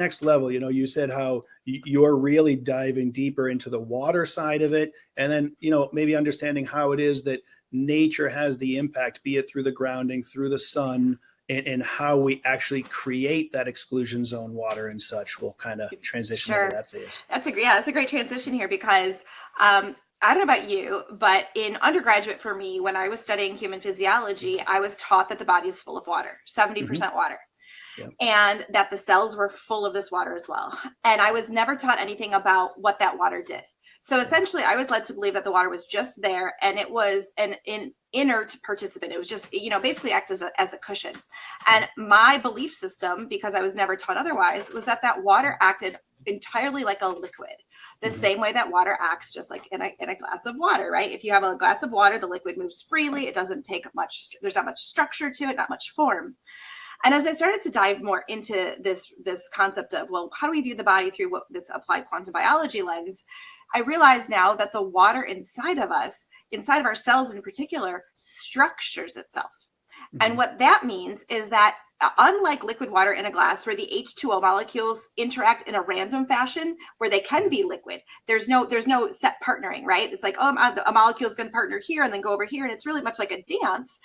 next level, you said how you're really diving deeper into the water side of it, and then, maybe understanding how it is that nature has the impact, be it through the grounding, through the sun, and how we actually create that exclusion zone water and such. We'll kind of transition into that phase. That's a great transition here, because I don't know about you, but in undergraduate for me, when I was studying human physiology, I was taught that the body is full of water, 70% water. Yeah. And that the cells were full of this water as well. And I was never taught anything about what that water did. So essentially, I was led to believe that the water was just there, and it was an inert participant. It was just, basically act as a cushion. And my belief system, because I was never taught otherwise, was that water acted entirely like a liquid, the same way that water acts just like in a glass of water, right? If you have a glass of water, the liquid moves freely. It doesn't take much, there's not much structure to it, not much form. And as I started to dive more into this concept of, well, how do we view the body through this applied quantum biology lens, I realize now that the water inside of us, inside of our cells in particular, structures itself. And what that means is that unlike liquid water in a glass, where the H2O molecules interact in a random fashion, where they can be liquid, there's no set partnering, right? It's like, a molecule is going to partner here and then go over here. And it's really much like a dance.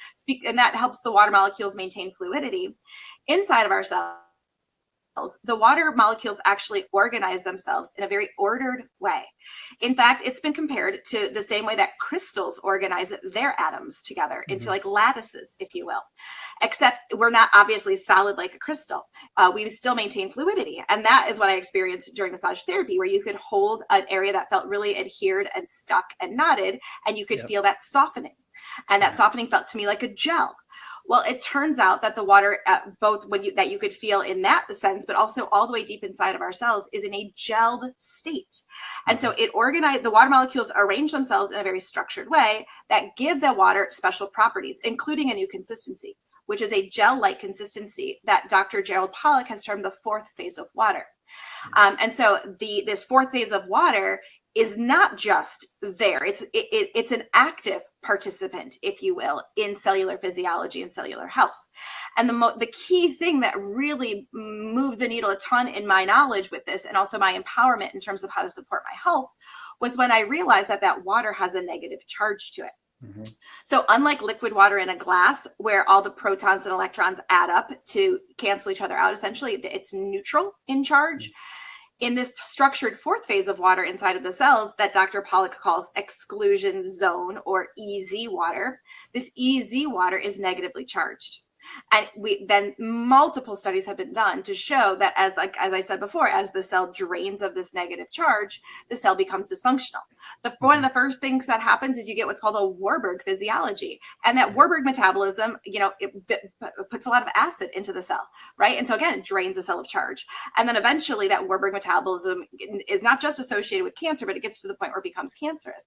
And that helps the water molecules maintain fluidity. Inside of our cells, the water molecules actually organize themselves in a very ordered way. In fact, it's been compared to the same way that crystals organize their atoms together into like lattices, if you will, except we're not obviously solid like a crystal. We still maintain fluidity. And that is what I experienced during massage therapy, where you could hold an area that felt really adhered and stuck and knotted, and you could feel that softening. And that softening felt to me like a gel. Well, it turns out that the water, both that you could feel in that sense, but also all the way deep inside of our cells, is in a gelled state. And so the water molecules arrange themselves in a very structured way that give the water special properties, including a new consistency, which is a gel-like consistency that Dr. Gerald Pollack has termed the fourth phase of water. And so this fourth phase of water is not just there. It's an active participant, if you will, in cellular physiology and cellular health. And the key thing that really moved the needle a ton in my knowledge with this, and also my empowerment in terms of how to support my health, was when I realized that water has a negative charge to it. So unlike liquid water in a glass, where all the protons and electrons add up to cancel each other out, essentially it's neutral in charge. In this structured fourth phase of water inside of the cells that Dr. Pollack calls exclusion zone, or EZ water, this EZ water is negatively charged. And then multiple studies have been done to show that as I said before, as the cell drains of this negative charge, the cell becomes dysfunctional. One of the first things that happens is you get what's called a Warburg physiology. And that Warburg metabolism, it puts a lot of acid into the cell, right? And so again, it drains the cell of charge. And then eventually that Warburg metabolism is not just associated with cancer, but it gets to the point where it becomes cancerous.